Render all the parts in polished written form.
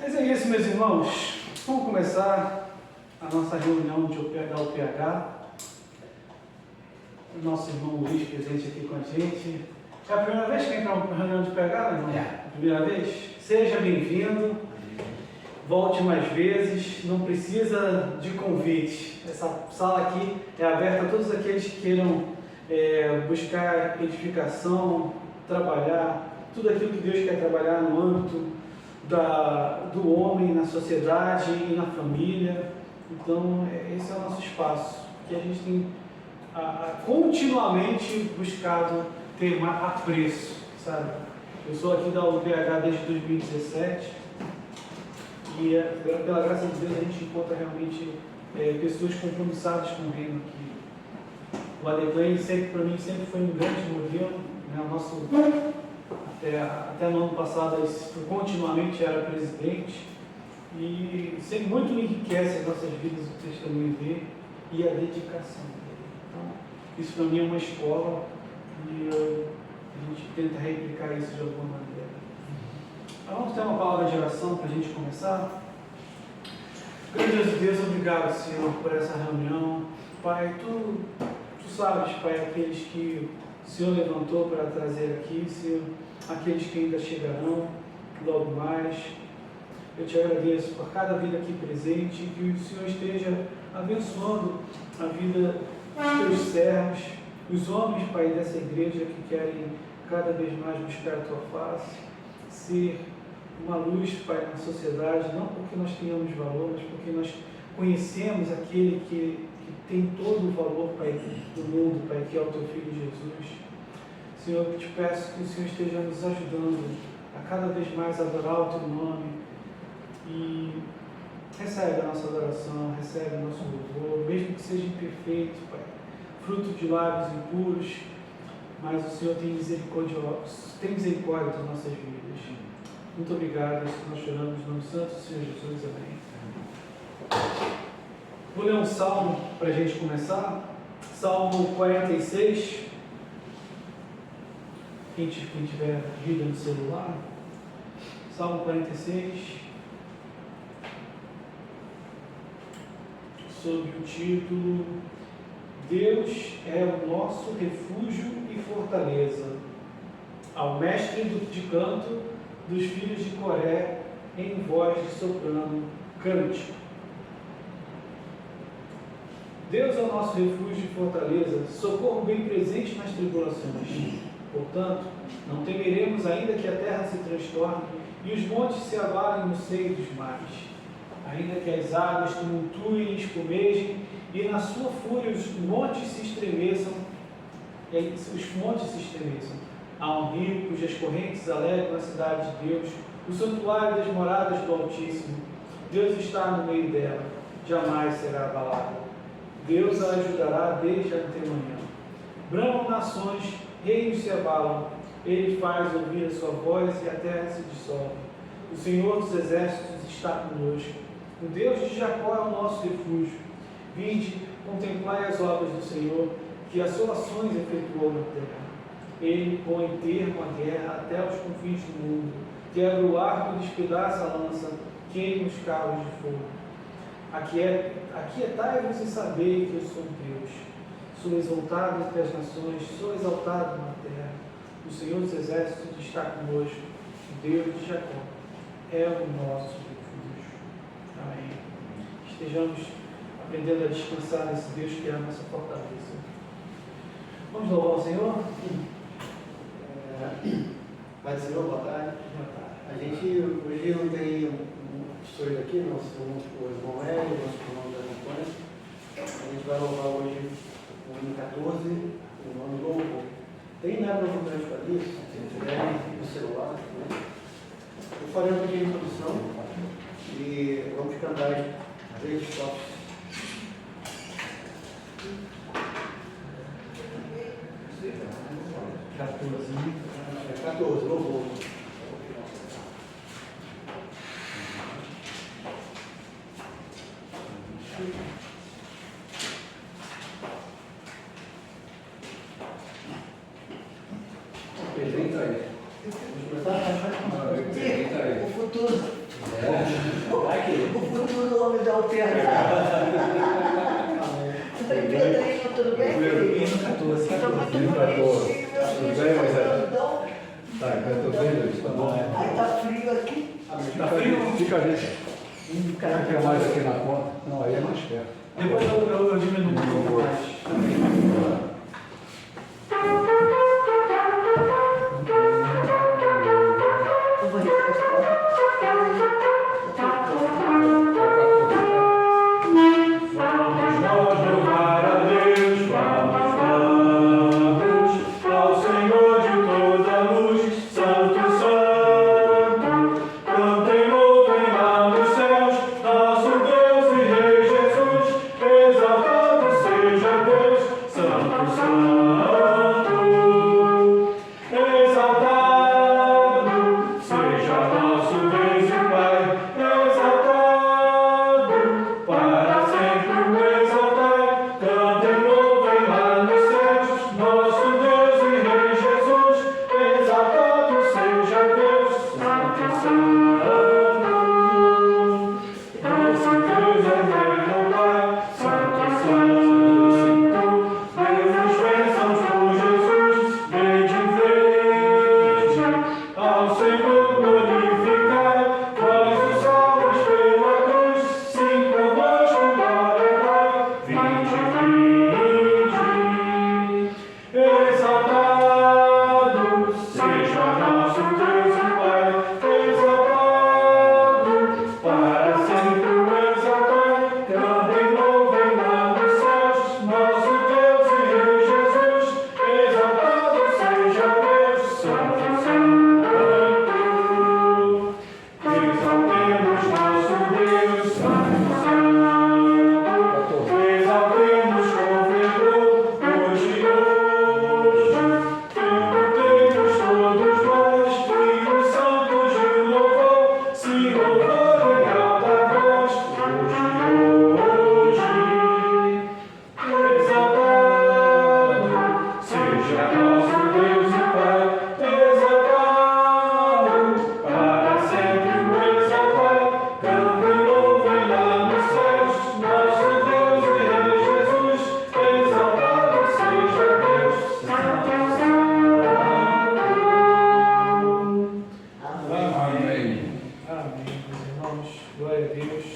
Mas é isso, meus irmãos. Vamos começar a nossa reunião da UPH. O nosso irmão Luiz presente aqui com a gente. É a primeira vez que entra uma reunião de UPH, irmão? É. Primeira vez? Seja bem-vindo. Volte mais vezes. Não precisa de convite. Essa sala aqui é aberta a todos aqueles que queiram buscar edificação, trabalhar, tudo aquilo que Deus quer trabalhar no âmbito do homem, na sociedade e na família. Então, esse é o nosso espaço, que a gente tem continuamente buscado ter apreço, sabe? Eu sou aqui da UPH desde 2017 e, pela graça de Deus, a gente encontra realmente pessoas compromissadas com o reino aqui. O Adeclan, para mim, sempre foi um grande modelo, né? O nosso... Até no ano passado, ele continuamente era presidente e sempre muito enriquece as nossas vidas, o testemunho dele e a dedicação dele. Então, isso para mim é uma escola e a gente tenta replicar isso de alguma maneira. Então, vamos ter uma palavra de oração para a gente começar. Grandioso Deus, obrigado, Senhor, por essa reunião. Pai, tu sabes, Pai, aqueles que o Senhor levantou para trazer aqui, Senhor, aqueles que ainda chegarão logo mais. Eu te agradeço por cada vida aqui presente e que o Senhor esteja abençoando a vida dos teus servos, os homens, Pai, dessa igreja que querem cada vez mais buscar a tua face, ser uma luz, Pai, na sociedade, não porque nós tenhamos valor, mas porque nós conhecemos aquele que tem todo o valor, Pai, do mundo, Pai, que é o teu Filho Jesus. Senhor, eu te peço que o Senhor esteja nos ajudando a cada vez mais adorar o teu nome e recebe a nossa adoração, recebe o nosso louvor, mesmo que seja imperfeito, Pai, fruto de lábios impuros, mas o Senhor tem misericórdia das nossas vidas. Muito obrigado, isso que nós choramos no nome santo do Senhor Jesus, amém. Vou ler um salmo para a gente começar, Salmo 46. Quem tiver Bíblia no celular, Salmo 46, sob o título Deus é o nosso refúgio e fortaleza, ao mestre de canto dos filhos de Coré, em voz de soprano, cântico. Deus é o nosso refúgio e fortaleza, socorro bem presente nas tribulações. Portanto, não temeremos ainda que a terra se transtorne e os montes se abalem no seio dos mares. Ainda que as águas tumultuem e espumejem e na sua fúria os montes se estremeçam. Há um rio cujas correntes alegram a cidade de Deus, o santuário das moradas do Altíssimo. Deus está no meio dela, jamais será abalada. Deus a ajudará desde a antemanhã. Bramam nações, reinos se abalam, ele faz ouvir a sua voz e a terra se dissolve. O Senhor dos exércitos está conosco. O Deus de Jacó é o nosso refúgio. Vinde, contemplai as obras do Senhor, que assolações efetuou na terra. Ele põe termo à guerra até os confins do mundo, quebra o arco e despedaça a lança, queima os carros de fogo. Aquietai-vos e sabei que eu sou Deus. Sou exaltado entre as nações, sou exaltado na terra. O Senhor dos exércitos está conosco, o Deus de Jacó é o nosso refúgio. Amém. Estejamos aprendendo a descansar nesse Deus que é a nossa fortaleza. Vamos louvar o Senhor? Pai do Senhor, boa tarde. Boa tarde. A gente hoje não tem história aqui, nosso irmão Hélio, nosso irmão da campanha. A gente vai louvar hoje o hino 14, o nome do louvor. Tem nada no programa para isso? Se tiver no celular, né? Eu farei uma pequena introdução e vamos cantar as 3 estrofes. É 14, louvor. Entra aí. Vamos começar? O futuro. Oi, Pedrinho, tudo bem, querido? Estou muito bonitinho, meus filhos. Tá, eu tô vendo, tá bom. Aí tá frio aqui. Tá frio? Fica ali. Quer que é mais aqui na ponta? Não, aí é mais perto. Depois eu diminuo um pouco mais. Eu vou refrescar. Vamos nós louvar a Deus, vamos ao Senhor de toda a luz, Santo, Santo, cantem, louvem lá nos céus, nosso Deus e Rei Jesus, exaltado seja Deus, Santo, Santo, exaltado seja nosso Deus e Pai, exaltado para sempre o exaltar, cantem, louvem lá nos céus, nosso Deus e Rei Jesus, exaltado seja Deus, Santo, Santo, nosso Deus é Rei do Pai, Santo, Santo, dê-nos bênçãos por Jesus, vede, ao Senhor glorificar, vós os salvos pela cruz, sim, convosco glória dai, vinde, exaltado seja nosso Deus e Pai, exaltado para sempre o exaltar, cantem, louvem lá nos céus, nosso Deus e Rei Jesus, exaltado seja Deus, Santo, Santo, exaltemos nosso Deus, Santo, Santo, exaltemos com fervor, hoje, cantemos todos nós, filhos santos de louvor, se louvor em alta voz, hoje, exaltado seja nosso Deus e Pai, exaltado para sempre o exaltar, cantem, louvem lá nos céus, nosso Deus e Rei Jesus, exaltado seja Deus, Santo, Santo. Amém. Amém, meus irmãos. Glória a Deus.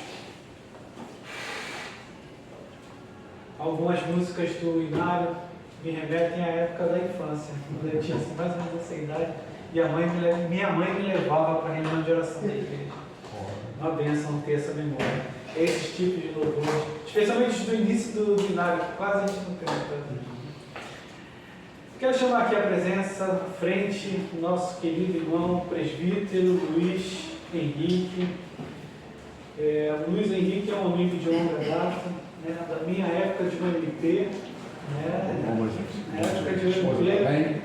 Algumas músicas do Inário me remetem à época da infância, quando eu tinha assim, mais ou menos essa idade, e minha mãe me levava para a reunião de oração da igreja. Uma bênção ter essa memória. Esses tipos de louvores, especialmente do início do Inário, que quase a gente não canta. Quero chamar aqui a presença, à frente, do nosso querido irmão presbítero Luiz Henrique. Luiz Henrique é um amigo de longa data, né, da minha época de UMP. Na época de UMP,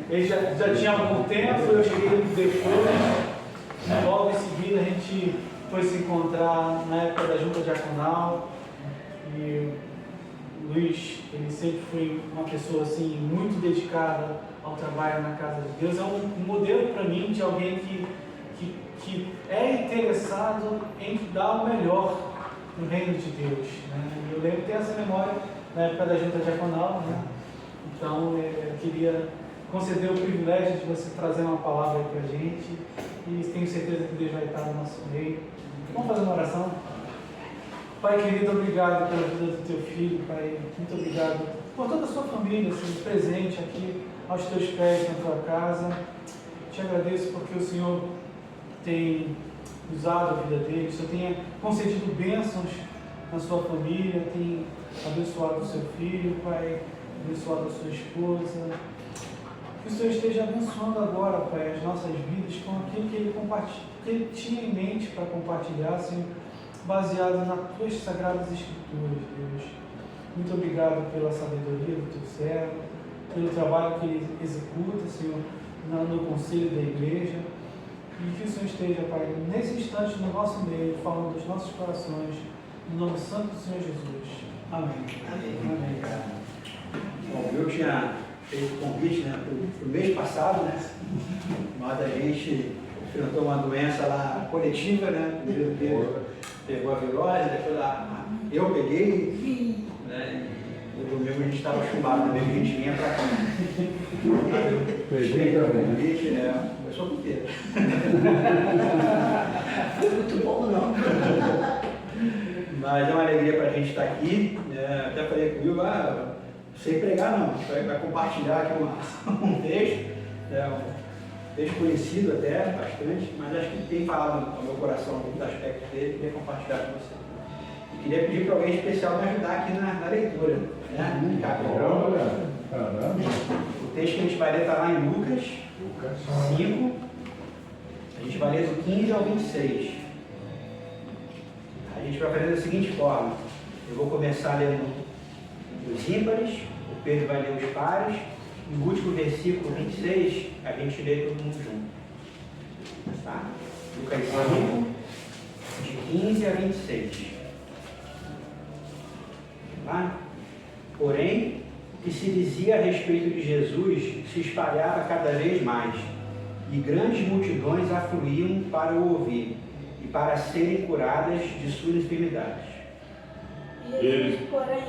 ele já tinha algum tempo, eu cheguei depois. Logo em seguida a gente foi se encontrar na época da junta diaconal. E o Luiz, ele sempre foi uma pessoa assim, muito dedicada ao trabalho na casa de Deus. É um modelo para mim de alguém que é interessado em dar o melhor no reino de Deus, né? Eu lembro de ter essa memória na época da junta diaconal, né? Então eu queria conceder o privilégio de você trazer uma palavra para a gente, e tenho certeza que Deus vai estar no nosso meio. Vamos fazer uma oração? Pai querido, obrigado pela vida do teu filho, Pai. Muito obrigado por toda a sua família, assim, presente aqui aos teus pés na tua casa. Te agradeço porque o Senhor tem usado a vida dele, o Senhor tem concedido bênçãos na sua família, tem abençoado o seu filho, Pai, abençoado a sua esposa. Que o Senhor esteja abençoando agora, Pai, as nossas vidas com aquilo que ele tinha em mente para compartilhar, Senhor, baseado nas tuas sagradas escrituras, Deus. Muito obrigado pela sabedoria do teu servo, pelo trabalho que ele executa, Senhor, no conselho da igreja. E que o Senhor esteja, Pai, nesse instante no nosso meio, falando dos nossos corações, no nome santo do Senhor Jesus. Amém. Amém. Amém. Bom, eu tinha feito convite, né, para o mês passado, né? Mas a gente enfrentou uma doença lá coletiva, né? pegou a virose, depois eu peguei, né? No domingo a gente estava chumbado também, a gente vinha para cá. Peguei também. Eu sou puteiro. Muito bom, não. Mas é uma alegria para a gente estar aqui. Até falei com o Will, sem pregar não, vai compartilhar aqui um texto, um texto conhecido até, bastante, mas acho que tem falado no meu coração alguns aspectos dele, queria compartilhar com você. E queria pedir para alguém especial me ajudar aqui na leitura, né? Caramba. O texto que a gente vai ler está lá em Lucas 5, a gente vai ler do 15 ao 26. A gente vai fazer da seguinte forma: eu vou começar lendo os ímpares, o Pedro vai ler os pares, e o último versículo 26 a gente lê todo mundo junto. Tá? Lucas 5, de 15 a 26. Tá? Porém, o que se dizia a respeito de Jesus se espalhava cada vez mais, e grandes multidões afluíam para o ouvir e para serem curadas de suas enfermidades. Jesus, porém,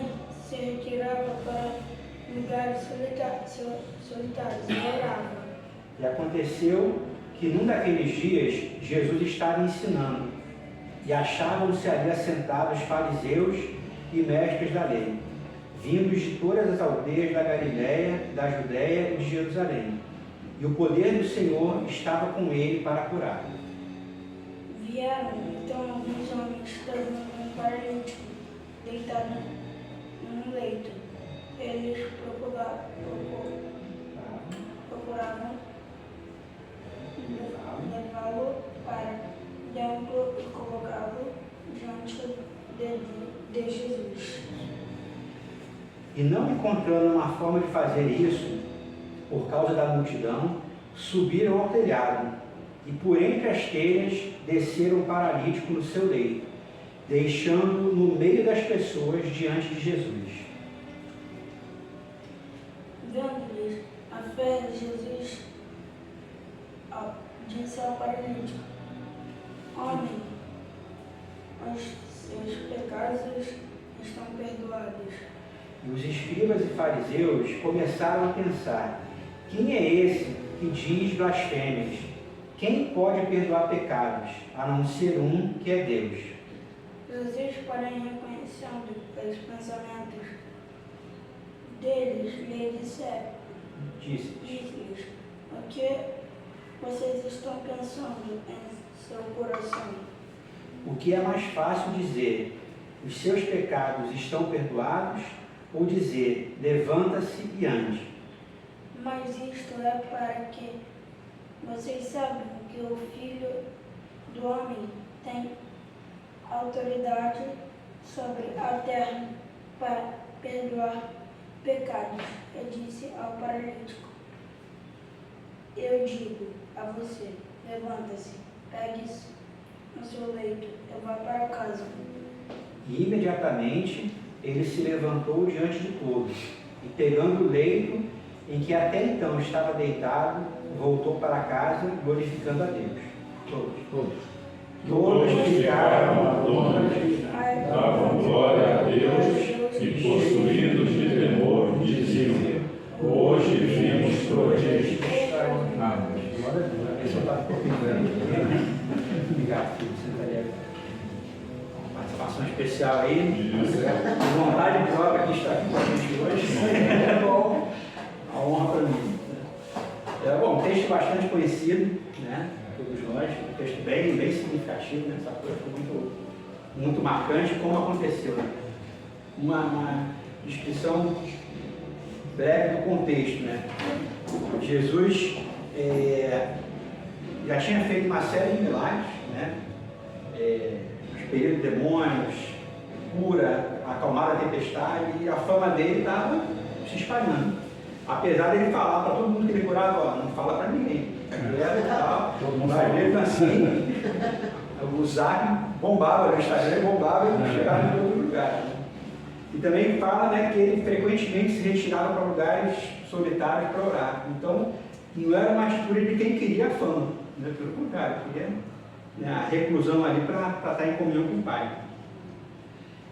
se retirava para lugares solitários e orava. E aconteceu que num daqueles dias Jesus estava ensinando, e achavam-se ali assentados fariseus e mestres da lei, vindos de todas as aldeias da Galiléia, da Judéia e de Jerusalém. E o poder do Senhor estava com ele para curar. Vieram então alguns homens trazendo um paralítico deitado num leito. Eles procuravam levá-lo para dentro e colocá-lo diante de Jesus. E não encontrando uma forma de fazer isso, por causa da multidão, subiram ao telhado, e por entre as telhas desceram o paralítico no seu leito, deixando-o no meio das pessoas diante de Jesus. Vendo-lhes a fé de Jesus, disse ao paralítico: Homem, os seus pecados estão perdoados. E os escribas e fariseus começaram a pensar: quem é esse que diz blasfêmias? Quem pode perdoar pecados, a não ser um que é Deus? Jesus, porém, reconhecendo os pensamentos deles, lhe disse-lhes: o que vocês estão pensando em seu coração? O que é mais fácil dizer: os seus pecados estão perdoados, ou dizer: levanta-se e ande? Mas isto é para que vocês saibam que o Filho do Homem tem autoridade sobre a terra para perdoar pecados. Eu disse ao paralítico: eu digo a você, levanta-se, pegue-se no seu leito e vá para casa. E imediatamente ele se levantou diante de todos, e pegando o leito em que até então estava deitado, voltou para casa, glorificando a Deus. Todos ficaram atônitos, davam glória a Deus e, possuídos de temor, diziam: hoje vimos prodígios. Obrigado, filho. Sentaria. Participação especial aí. Vontade própria que está aqui com a gente hoje. É bom. A honra para mim. Bom, um texto bastante conhecido, né? Todos nós. Um texto bem significativo, né? Essa coisa foi muito marcante, como aconteceu. Né? Uma descrição breve do contexto, né? Jesus já tinha feito uma série de milagres, né? Expelido demônios, cura, acalmar a tempestade, e a fama dele estava se espalhando. Apesar dele falar para todo mundo que ele curava: ó, não fala para ninguém. Mas mesmo assim, o Zap bombava, o Instagram bombava e chegava em todo lugar. E também fala, né, que ele frequentemente se retirava para lugares solitários para orar. Então, não era uma atitude de quem queria a fama, né? Pelo contrário, queria né, a reclusão ali para estar em comunhão com o Pai.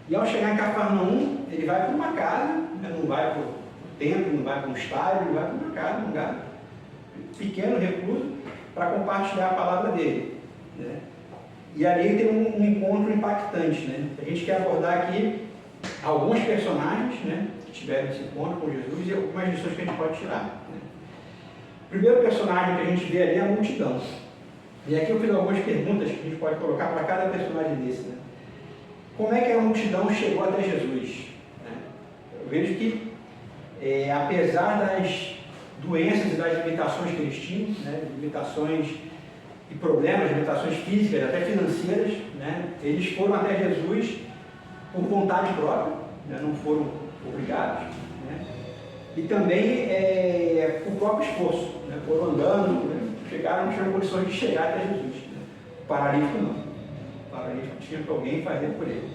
E ao chegar em Cafarnaum, ele vai para uma casa, né, não vai para o templo, não vai para um estádio, ele vai para uma casa, um lugar pequeno, recluso, para compartilhar a palavra dele. Né? E ali tem um encontro impactante. Né? A gente quer abordar aqui alguns personagens, né, que tiveram esse encontro com Jesus e algumas lições que a gente pode tirar. Né? O primeiro personagem que a gente vê ali é a multidão. E aqui eu fiz algumas perguntas que a gente pode colocar para cada personagem desse. Né? Como é que a multidão chegou até Jesus? Né? Eu vejo que, apesar das doenças e das limitações que eles tinham, né, limitações e problemas, limitações físicas, até financeiras, né, eles foram até Jesus por vontade própria, né, não foram obrigados, né, e também por próprio esforço, né, foram andando, né, chegaram, não tinham condições de chegar até Jesus. Né. O paralítico não. O paralítico tinha que alguém fazer por ele.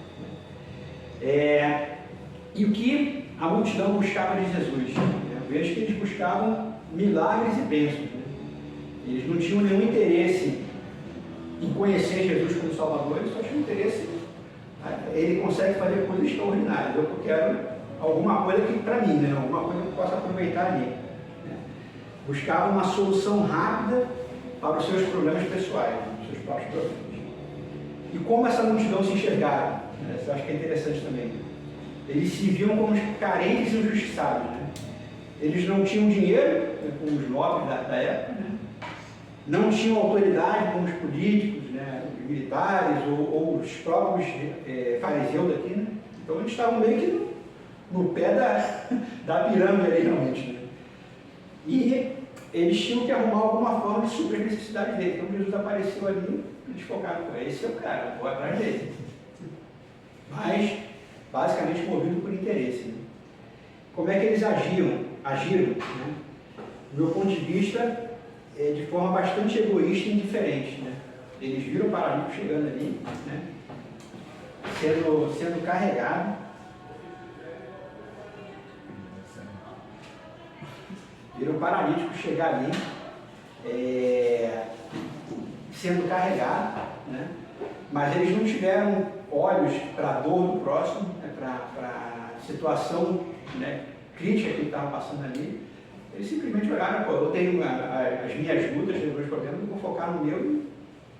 E o que a multidão buscava de Jesus? Eu vejo que eles buscavam milagres e bênçãos. Né? Eles não tinham nenhum interesse em conhecer Jesus como Salvador, eles só tinham interesse ele consegue fazer coisas extraordinárias. Eu quero alguma coisa que para mim, né? Alguma coisa que eu possa aproveitar ali. Né? Buscavam uma solução rápida para os seus problemas pessoais, os seus próprios problemas. E como essa multidão se enxergava? Né? Isso eu acho que é interessante também. Eles se viam como carentes e injustiçados. Né? Eles não tinham dinheiro, né, como os nobres da época, né? Não tinham autoridade como os políticos, né, os militares ou os próprios fariseus daqui. Né? Então eles estavam meio que no pé da pirâmide ali, realmente. Né? E eles tinham que arrumar alguma forma de suprir as necessidades dele. Então Jesus apareceu ali, eles focaram com esse é o cara, vou atrás dele. Mas, basicamente, movido por interesse. Né? Como é que eles agiram? Né? Do meu ponto de vista, de forma bastante egoísta e indiferente. Né? Eles viram o paralítico chegando ali, né? sendo carregado. Viram o paralítico chegar ali, sendo carregado, né? Mas eles não tiveram olhos para a dor do próximo, né? para a situação, né, crítica que ele estava passando ali. Eles simplesmente olharam, pô, eu tenho as minhas lutas, os meus problemas, eu vou focar no meu e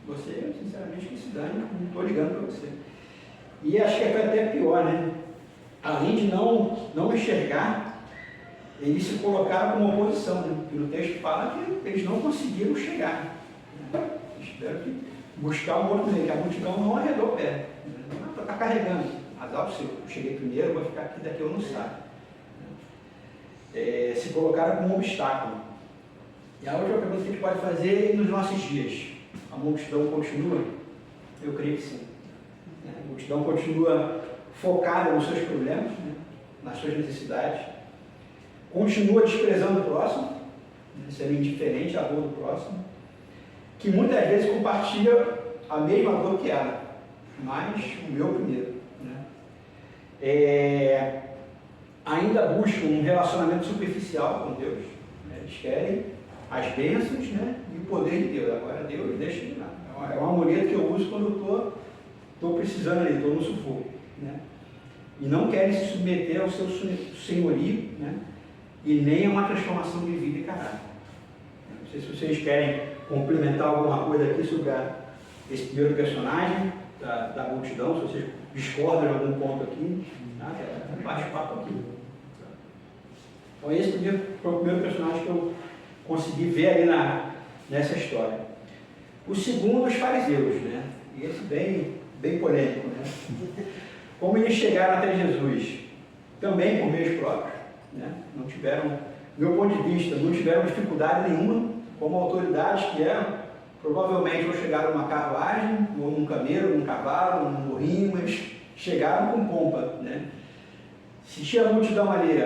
você, sinceramente, que se dane, não estou ligando para você. E acho que foi até pior, né? Além de não enxergar, eles se colocaram como oposição, né? E no texto fala que eles não conseguiram chegar. Né? Espero que buscar um outro meio, que a multidão não arredou o pé. Não está carregando. Azar, se eu cheguei primeiro, vou ficar aqui, daqui eu não saio. Se colocaram como um obstáculo. E a outra pergunta que a gente pode fazer nos nossos dias: a multidão continua? Eu creio que sim. A multidão continua focada nos seus problemas, né? Nas suas necessidades, continua desprezando o próximo, né? Sendo indiferente à dor do próximo, que muitas vezes compartilha a mesma dor que ela, mas o meu primeiro. Né? Ainda buscam um relacionamento superficial com Deus. Né? Eles querem as bênçãos, né? E o poder de Deus. Agora Deus deixa de nada. É um amuleto que eu uso quando eu estou precisando ali, estou no sufoco. Né? E não querem se submeter ao seu senhorio, né? E nem a uma transformação de vida e caráter. Não sei se vocês querem complementar alguma coisa aqui sobre esse primeiro personagem da multidão, se vocês discordam de algum ponto aqui, bate-papo aqui. Então esse foi o primeiro personagem que eu consegui ver ali nessa história. O segundo, os fariseus, né? E esse bem polêmico, né? Como eles chegaram até Jesus? Também por meios próprios, né? Não tiveram, do meu ponto de vista, não tiveram dificuldade nenhuma, como autoridades que eram, provavelmente ou chegaram numa carruagem, ou num camelo, num cavalo, num burrinho, mas chegaram com pompa, né? Se tinha multidão ali,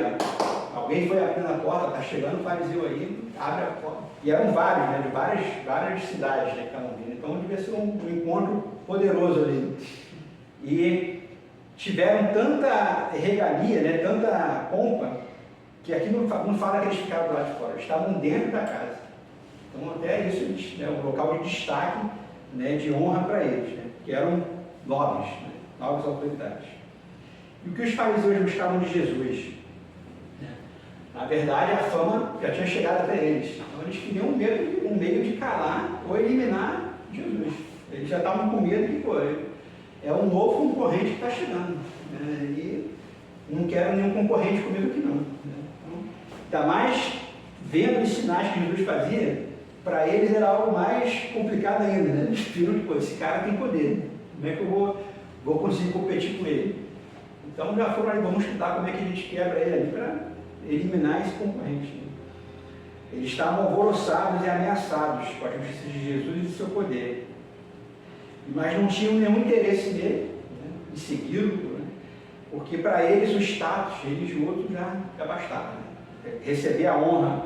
alguém foi abrindo a porta, está chegando o fariseu aí, abre a porta. E eram vários, né? De várias cidades, né, que estavam vindo. Então devia ser um encontro poderoso ali. E tiveram tanta regalia, né? Tanta pompa, que aqui não fala que eles ficaram do lado de fora, eles estavam dentro da casa. Então até isso, né, um local de destaque né, de honra para eles, né, que eram nobres, né, nobres autoridades. E o que os fariseus buscavam de Jesus? Na verdade, a fama já tinha chegado até eles. Então, eles queriam um meio de calar ou eliminar Jesus. Eles já estavam com medo que, pô, é um novo concorrente que está chegando. Né? E não quero nenhum concorrente comigo aqui, não. Né? Então, ainda mais vendo os sinais que Jesus fazia, para eles era algo mais complicado ainda. Né? Eles viram que, pô, esse cara tem poder. Como é que eu vou conseguir competir com ele? Então, já foram ali, vamos estudar como é que a gente quebra ele ali para eliminar esse concorrente. Né? Eles estavam alvoroçados e ameaçados com a justiça de Jesus e do seu poder. Mas não tinham nenhum interesse nele, né, em segui-lo, né, porque para eles o status religioso já bastava. Né? Receber a honra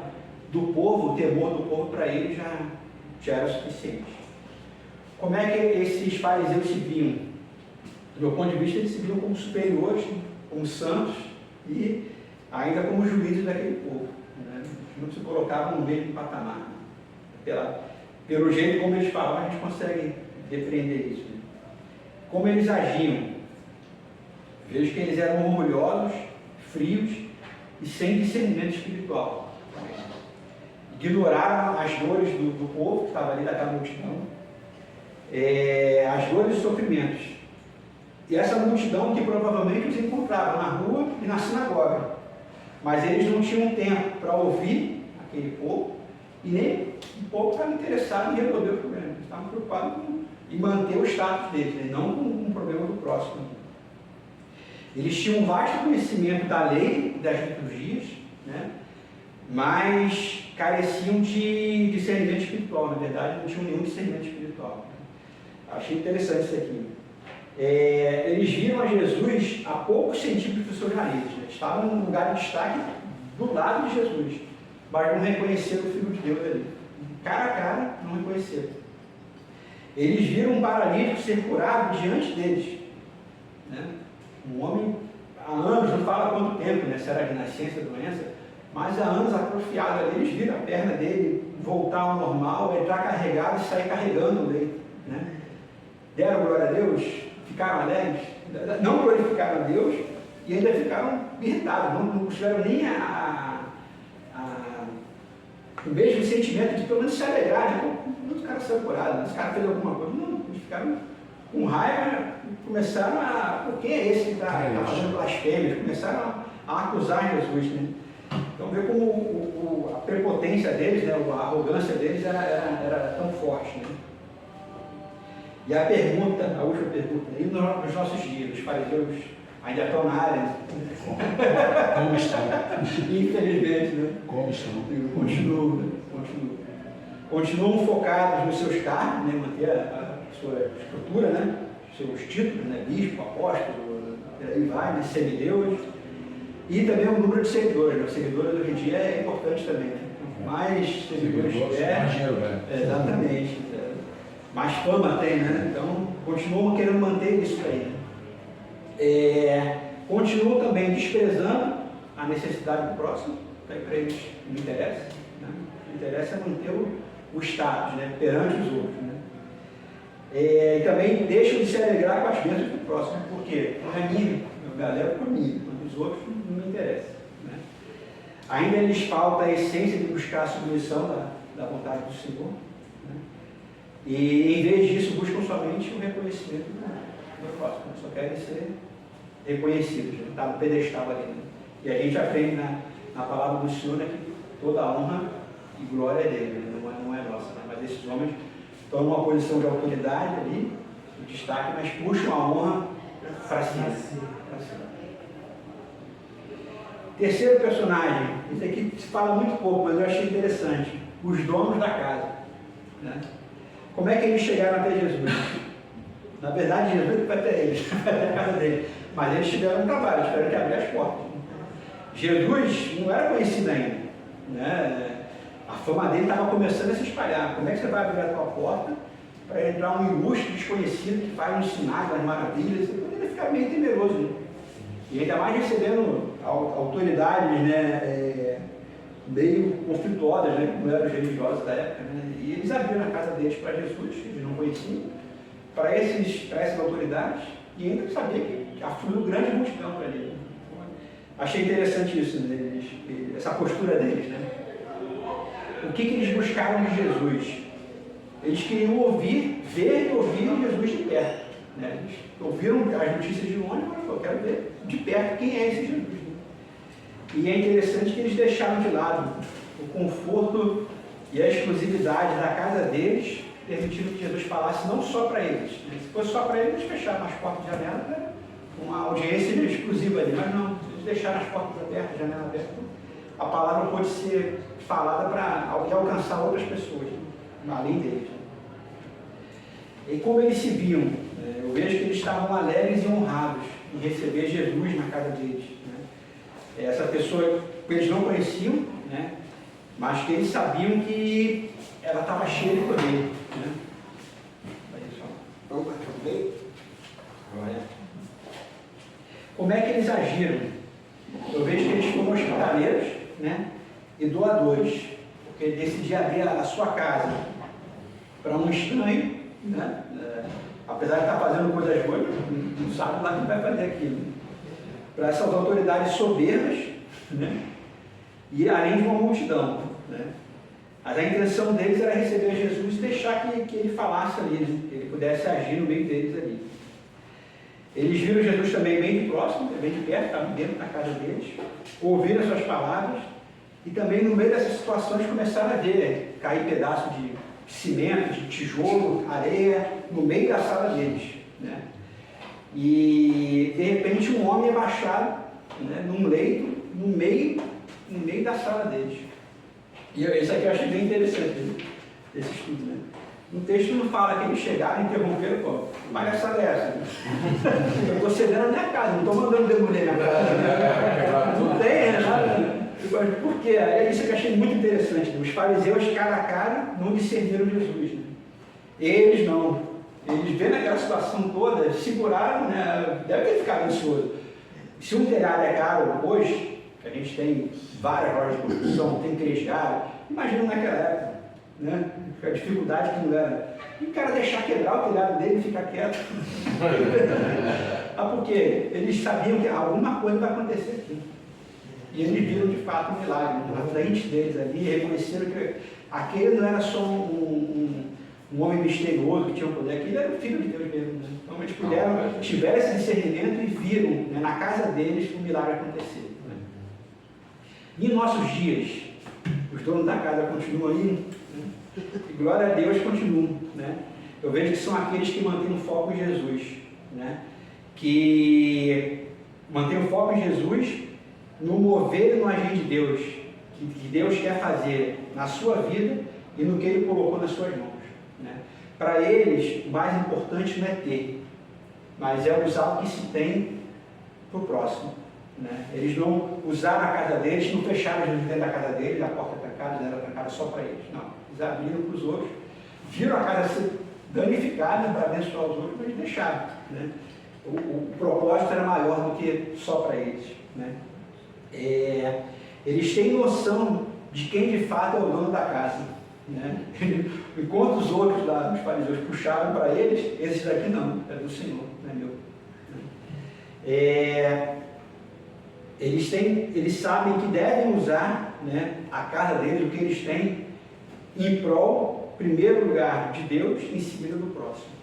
do povo, o temor do povo para eles já era suficiente. Como é que esses fariseus se viam? Do meu ponto de vista, eles se viam como superiores, como santos e ainda como juízes daquele povo. Né? Eles não se colocavam no mesmo patamar. Pelo jeito como eles falavam, a gente consegue depreender isso. Né? Como eles agiam? Vejo que eles eram orgulhosos, frios e sem discernimento espiritual. Ignoraram as dores do povo que estava ali, daquela multidão, as dores e sofrimentos. E essa multidão que provavelmente os encontrava na rua e na sinagoga. Mas eles não tinham tempo para ouvir aquele povo e nem um pouco estava interessado em resolver o problema. Eles estavam preocupados em manter o status deles, né? Não com o problema do próximo. Eles tinham um vasto conhecimento da lei e das liturgias, né? Mas careciam de discernimento espiritual. Na verdade, não tinham nenhum discernimento espiritual. Achei interessante isso aqui. Eles viram a Jesus a poucos centímetros dos seus narizes. Né? Estavam num lugar de destaque do lado de Jesus, mas não reconheceram o Filho de Deus ali. Cara a cara, não reconheceram. Eles viram um paralítico ser curado diante deles. Né? Um homem, há anos, não fala quanto tempo, né? Se era de nascença, doença, mas há anos atrofiado ali, eles viram a perna dele voltar ao normal, entrar carregado e sair carregando o leito. Né? Deram glória a Deus, ficaram alegres, não glorificaram a Deus e ainda ficaram irritados, não tiveram nem o mesmo sentimento de pelo menos se alegrar, né? Os caras são curados, esse cara fez alguma coisa. Não, eles ficaram com raiva, começaram por quem é esse que está fazendo blasfêmias? Começaram a acusar Jesus. Né? Então vê como a prepotência deles, né? A arrogância deles era tão forte. Né? E a última pergunta, e nos nossos dias, os fariseus ainda estão na área? Né? Como estão? Infelizmente, né? Como estão? Continuam focados nos seus cargos, né? Manter a sua estrutura, né? Seus títulos, né? Bispo, apóstolo, aí vai, né? Semideus. E também o número de seguidores. Né? Os seguidores hoje em dia é importante também. Né? Mais seguidores mais dinheiro, né? Exatamente. Mais fama tem, né? Então, continuam querendo manter isso aí. Continuam também desprezando a necessidade do próximo, para eles não interessa. Né? O que interessa é manter o status, né? Perante os outros. Né? E também deixam de se alegrar com as bênçãos do próximo, porque não é minha, eu galero comigo, mas os outros não me interessam. Né? Ainda lhes falta a essência de buscar a submissão da vontade do Senhor. Né? E em vez disso buscam somente o reconhecimento do próximo, só querem ser reconhecidos, né? Está no pedestal ali. Né? E a gente aprende na palavra do Senhor, né, que toda a honra e glória é dele, né? não é nossa. Né? Mas esses homens estão numa posição de autoridade ali, de destaque, mas puxam a honra para si. Terceiro personagem, esse aqui se fala muito pouco, mas eu achei interessante, os donos da casa. Né? Como é que eles chegaram até Jesus? Na verdade, Jesus foi até eles, até a casa deles. Mas eles tiveram um trabalho, tiveram que abrir as portas. Jesus não era conhecido ainda. Né? A fama dele estava começando a se espalhar. Como é que você vai abrir a tua porta para entrar um ilustre desconhecido que faz uns sinais, umas maravilhas? Você poderia ficar meio temeroso. Né? E ainda mais recebendo autoridades, né? meio conflituosas, né, como eram os religiosos da época, né, e eles abriram a casa deles para Jesus, que eles não conheciam, para essas autoridades, e ainda sabia que afluiu grande multidão para ali. Achei interessante isso, né, essa postura deles. Né? O que eles buscaram de Jesus? Eles queriam ver e ouvir Jesus de perto. Né? Eles ouviram as notícias de longe, mas eu quero ver de perto quem é esse Jesus. Né? E é interessante que eles deixaram de lado o conforto e a exclusividade da casa deles, permitindo que Jesus falasse não só para eles. Né? Se fosse só para eles, eles fecharam as portas de janela para uma audiência exclusiva ali, mas não, eles deixaram as portas abertas, a janela aberta. A palavra pode ser falada para alcançar outras pessoas, né? Além deles. Né? E como eles se viam, né? Eu vejo que eles estavam alegres e honrados em receber Jesus na casa deles. Né? Essa pessoa que eles não conheciam, né? Mas que eles sabiam que ela estava cheia de poder. Né? Opa, tudo bem? Como é que eles agiram? Eu vejo que eles foram hospitaleiros, né? E doadores, porque ele decidiu abrir a sua casa para um estranho, né? Apesar de estar fazendo coisas boas, não sabe lá quem vai fazer aquilo. Para essas autoridades soberbas, né? E além de uma multidão. Né? Mas a intenção deles era receber Jesus e deixar que ele falasse ali, né? Que ele pudesse agir no meio deles ali. Eles viram Jesus também bem de próximo, bem de perto, estavam dentro da casa deles, ouviram as suas palavras e também no meio dessas situações começaram a ver cair pedaços de cimento, de tijolo, areia, no meio da sala deles. Né? E de repente um homem é baixado, né, num leito, no meio da sala deles. E isso aqui eu achei bem interessante, né, esse estudo. Né? No texto não fala que eles chegaram e interromperam o povo. Que palhaçada é essa? Eu estou cedendo a minha casa, não estou mandando demolir minha casa. Né? Não tem, nada. Por quê? É isso que eu achei muito interessante. Os fariseus, cara a cara, não discerniram Jesus. Né? Eles não. Eles vendo aquela situação toda, seguraram, né? Deve ter ficado ansioso. Se um telhado é caro hoje, que a gente tem várias lojas de construção, tem crejado, imagina naquela época, né? A dificuldade que não era. E o cara deixar quebrar o telhado dele e ficar quieto. Porque eles sabiam que alguma coisa vai acontecer aqui. E eles viram de fato um milagre na frente deles ali, reconheceram que aquele não era só um homem misterioso que tinha um poder, aquele era o Filho de Deus mesmo. Né? Então eles tiveram esse discernimento e viram, né, na casa deles o milagre acontecer. Né? E em nossos dias, os donos da casa continuam aí, né? E glória a Deus continuam. Né? Eu vejo que são aqueles que mantêm o foco em Jesus, né? Que mantêm o foco em Jesus, no mover e no agir de Deus, que Deus quer fazer na sua vida e no que Ele colocou nas suas mãos. Né? Para eles, o mais importante não é ter, mas é usar o que se tem para o próximo. Né? Eles não usaram a casa deles, não fecharam Jesus dentro da casa deles, a porta trancada, era trancada só para eles. Não, eles abriram para os outros, viram a casa ser danificada para abençoar os outros, mas deixaram. Né? O propósito era maior do que só para eles. Né? Eles têm noção de quem de fato é o dono da casa. Né? Enquanto os outros lá, os fariseus, puxaram para eles, esses daqui não, é do Senhor, não é meu. Eles sabem que devem usar, né, a casa deles, o que eles têm, em prol, em primeiro lugar, de Deus, em seguida do próximo.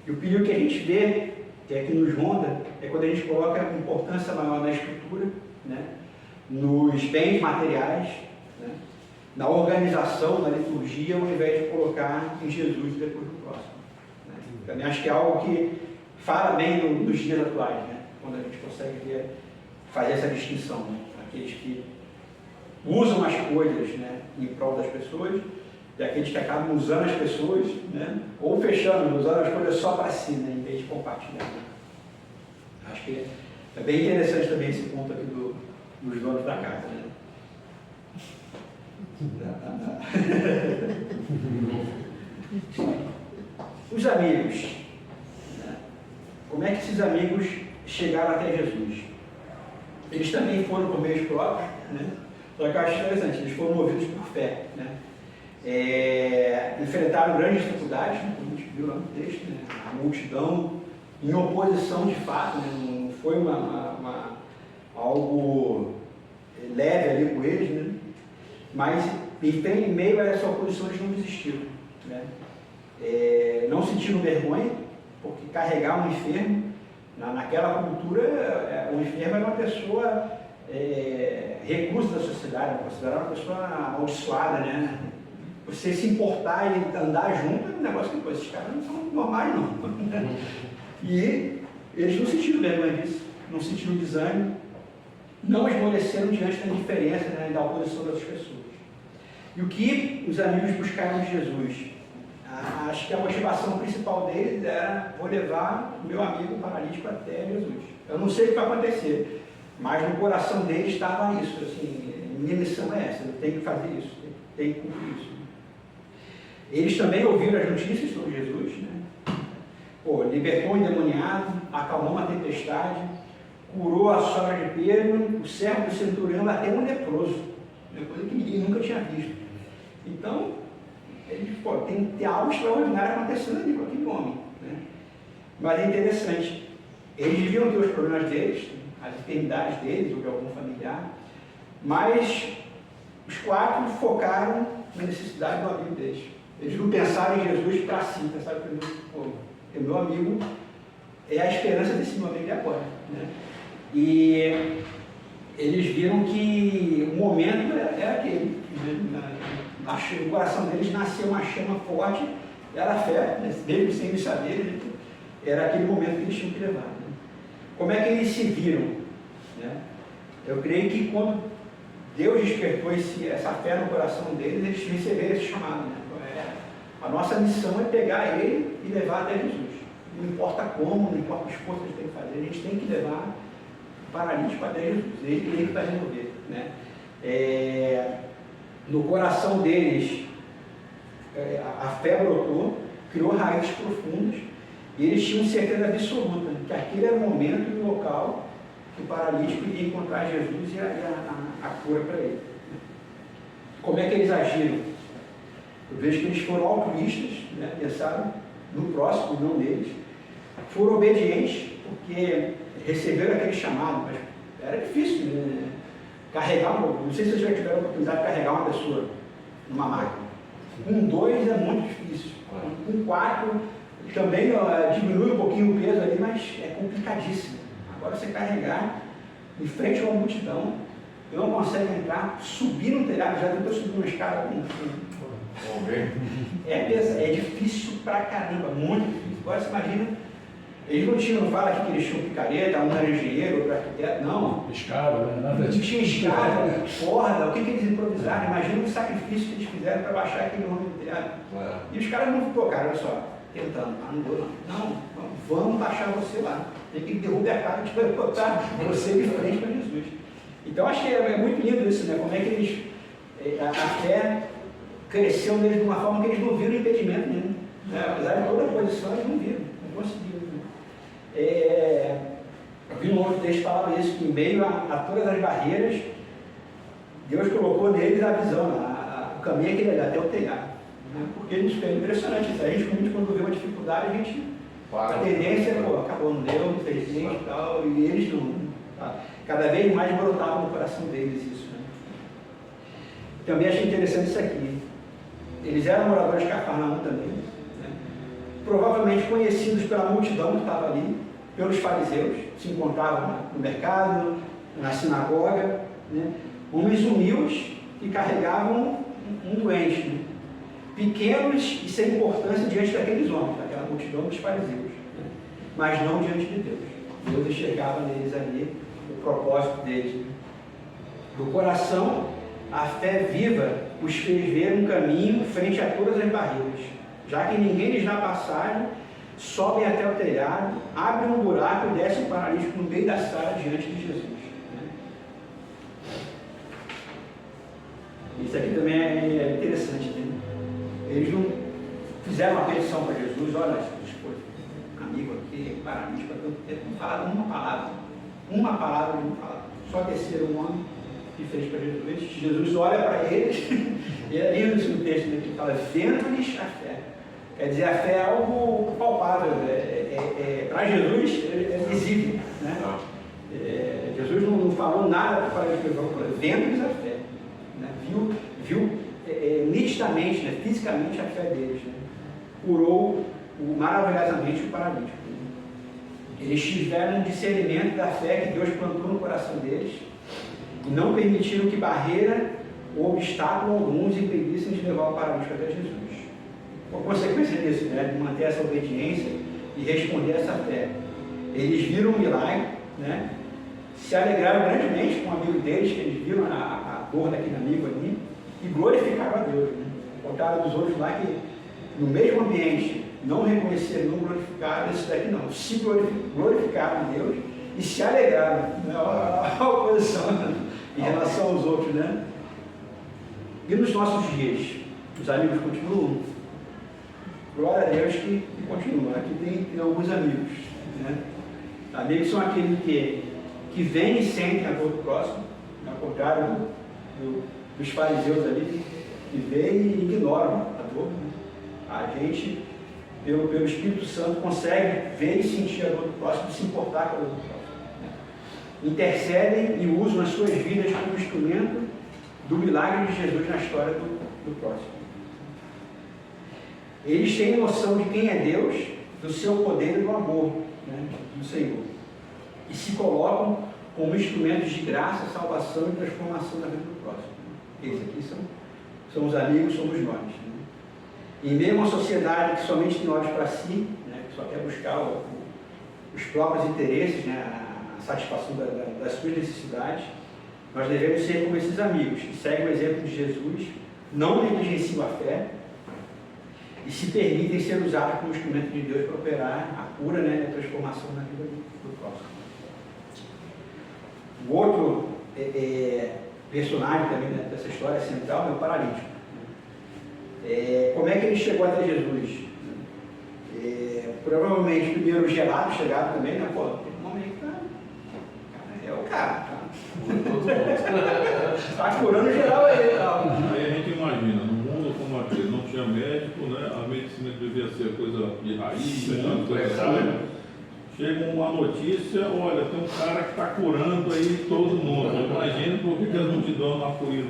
E o perigo que a gente vê, que é que nos ronda, é quando a gente coloca importância maior na escritura, né, nos bens materiais, né, na organização, na liturgia, ao invés de colocar em Jesus depois do próximo. Né. Também acho que é algo que fala bem nos dias atuais, né, quando a gente consegue fazer essa distinção. Né, aqueles que usam as coisas, né, em prol das pessoas, e aqueles que acabam usando as pessoas, né, ou fechando, usando as coisas só para si, né, em vez de compartilhar. Né. Acho que é bem interessante também esse ponto aqui dos donos da casa. Né. Os amigos. Né. Como é que esses amigos chegaram até Jesus? Eles também foram por meios próprios, né. Só que eu acho interessante, eles foram movidos por fé, né? Enfrentaram grandes dificuldades, né? Como a gente viu lá no texto, né? A multidão em oposição de fato, né? Não foi algo leve ali com eles, né? Mas em meio a essa oposição eles não desistiram, né? Não sentiram vergonha, porque carregar um enfermo, naquela cultura, o enfermo era uma pessoa reclusa da sociedade, considerada uma pessoa amaldiçoada, né? Você se importar e andar junto é um negócio que, pô, esses caras não são normais, não. E eles não sentiram vergonha disso, não sentiram desânimo, não esmoreceram diante da indiferença, né, e da oposição das pessoas. E o que os amigos buscaram de Jesus? Acho que a motivação principal deles era: vou levar o meu amigo paralítico até Jesus. Eu não sei o que vai acontecer, mas no coração deles estava isso, assim, minha missão é essa, eu tenho que fazer isso, tenho que cumprir isso. Eles também ouviram as notícias sobre Jesus, né? Pô, libertou o endemoniado, acalmou uma tempestade, curou a sogra de Pedro, o servo do centurião, até um leproso, coisa que ninguém nunca tinha visto. Então, tem que ter algo extraordinário acontecendo ali com aquele homem, né? Mas é interessante, eles deviam ter os problemas deles, as enfermidades deles ou de algum familiar, mas os quatro focaram na necessidade do amigo deles. Eles não pensaram em Jesus para si, pensaram que meu amigo é a esperança desse meu amigo de agora, né? E eles viram que o momento era aquele, né? No coração deles nasceu uma chama forte, era a fé, né? Mesmo sem eles saberem, era aquele momento que eles tinham que levar, né? Como é que eles se viram, né? Eu creio que quando Deus despertou essa fé no coração deles, eles receberam esse chamado, né? A nossa missão é pegar ele e levar até Jesus. Não importa como, não importa o esforço que a gente tem que fazer, a gente tem que levar o paralítico até Jesus. Ele que vai resolver, né? No coração deles, a fé brotou, criou raízes profundas, e eles tinham certeza absoluta que aquele era o momento e o local que o paralítico iria encontrar Jesus e a cura para ele. Como é que eles agiram? Eu vejo que eles foram altruístas, né? Pensaram no próximo, não neles. Foram obedientes, porque receberam aquele chamado, mas era difícil, né? Carregar não sei se vocês já tiveram a oportunidade de carregar uma pessoa numa máquina. Com 2 é muito difícil. Com 4 também diminui um pouquinho o peso ali, mas é complicadíssimo. Agora você carregar em frente a uma multidão, eu não consigo entrar, subir no telhado, já tentou subir uma escada é difícil pra caramba, muito difícil. Agora você imagina, eles não falam aqui que eles tinham picareta, um era engenheiro, outro arquiteto, não. Escada, né? Nada Não disso. tinha escada, corda, o que eles improvisaram? Imagina o sacrifício que eles fizeram para baixar aquele homem do telhado. E os caras não tocaram, olha só, tentando, não deu não. Não, vamos baixar você lá. Tem que derrubar a cara, a gente vai botar você de frente para Jesus. Então acho que é muito lindo isso, né? Como é que eles, a fé cresceu neles de uma forma que eles não viram impedimento nenhum, né? Apesar de toda a oposição, eles não viram, não conseguiram, né? Eu vi um outro texto que falava isso, que em meio a todas as barreiras, Deus colocou neles a visão, o caminho é que ele dá até o telhado, né? Porque isso é impressionante, isso. A gente quando vê uma dificuldade, a gente, a tendência é, acabou, não deu, infelizmente e tal, e eles não, tá? Cada vez mais brotava no coração deles isso, né? Também achei interessante isso aqui. Eles eram moradores de Cafarnaum também, né? Provavelmente conhecidos pela multidão que estava ali, pelos fariseus, se encontravam no mercado, na sinagoga, né? Homens humildes que carregavam um doente, né? Pequenos e sem importância diante daqueles homens, daquela multidão dos fariseus, né? Mas não diante de Deus. Deus enxergava neles ali o propósito deles, né? Do coração, a fé viva os fez ver um caminho frente a todas as barreiras, já que ninguém lhes dá passagem, sobem até o telhado, abrem um buraco e descem o paralítico no meio da sala diante de Jesus, né? Isso aqui também é interessante, né? Eles não fizeram uma petição para Jesus, olha, um amigo aqui, paralítico, não falaram uma palavra eles não falaram, só desceram um homem, que fez para Jesus. Jesus olha para eles, e é lindo isso no texto, né, que fala, vendo-lhes a fé. Quer dizer, a fé é algo palpável, para Jesus é visível. Né? Jesus não falou nada para eles, vendo-lhes a fé. Né? Viu nitidamente, né, fisicamente a fé deles. Né? Curou maravilhosamente o paralítico. Eles tiveram discernimento da fé que Deus plantou no coração deles e não permitiram que barreira ou obstáculo algum os impedissem de levar o paralítico até Jesus. Por consequência disso, né, de manter essa obediência e responder a essa fé, eles viram um milagre, né, se alegraram grandemente com o amigo deles, que eles viram a dor daquele amigo ali, e glorificaram a Deus. Né? Contaram dos outros lá que no mesmo ambiente não reconheceram, não glorificaram, esse daqui não, se glorificaram a Deus e se alegraram. Né? A oposição em relação aos outros. Né? E nos nossos dias, os amigos continuam? Glória a Deus que continuam. Aqui tem alguns amigos. Né? Amigos são aqueles que vêm e sentem a dor do próximo, ao contrário dos fariseus ali, que veem e ignoram a dor. Né? A gente, pelo Espírito Santo, consegue ver e sentir a dor do próximo e se importar com a dor do próximo. Né? Intercedem e usam as suas vidas como instrumento do milagre de Jesus na história do próximo. Eles têm noção de quem é Deus, do seu poder e do amor, né, do Senhor. E se colocam como instrumentos de graça, salvação e transformação na vida do próximo. Esses aqui são os amigos, somos nós. Né? Em meio a uma sociedade que somente tem olhos para si, né, que só quer buscar os próprios interesses, né, a satisfação das suas necessidades, nós devemos ser como esses amigos, que seguem o exemplo de Jesus, não negligenciam a fé, e se permitem ser usados como instrumento de Deus para operar a cura, né, e a transformação na vida do próximo. O outro personagem também, né, dessa história central é o paralítico. Como é que ele chegou até Jesus? Provavelmente primeiro os gelados chegaram também, né? Pô, o nome aí é o cara, tá? Está curando geral aí e tal. Aí a gente imagina, no mundo como aquele, não tinha médico, né? A medicina devia ser coisa de raiz, né? Coisa assim. Chega uma notícia, olha, tem um cara que está curando aí todo mundo. Imagina por que eles não te dão uma cura.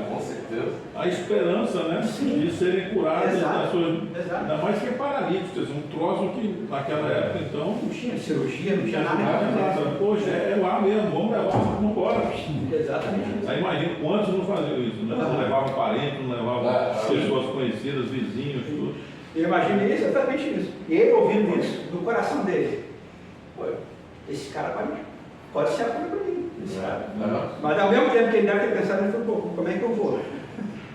Com certeza. A esperança, né? Sim. De serem curados, Exato. ainda mais que é paralíticos, um troço que naquela época então. Não tinha cirurgia, não tinha nada. Poxa, é lá mesmo, vamos levar, vamos embora. Exatamente. Aí imagina quantos não faziam isso, né? Não levavam parentes, não levavam pessoas conhecidas, vizinhos, tudo. Eu imagino isso, exatamente isso. E ele ouvindo isso, do coração dele. Pô, esse cara pode ser a cura para mim. Esse cara. Mas ao mesmo tempo que ele deve ter pensado, ele falou, pô, como é que eu vou?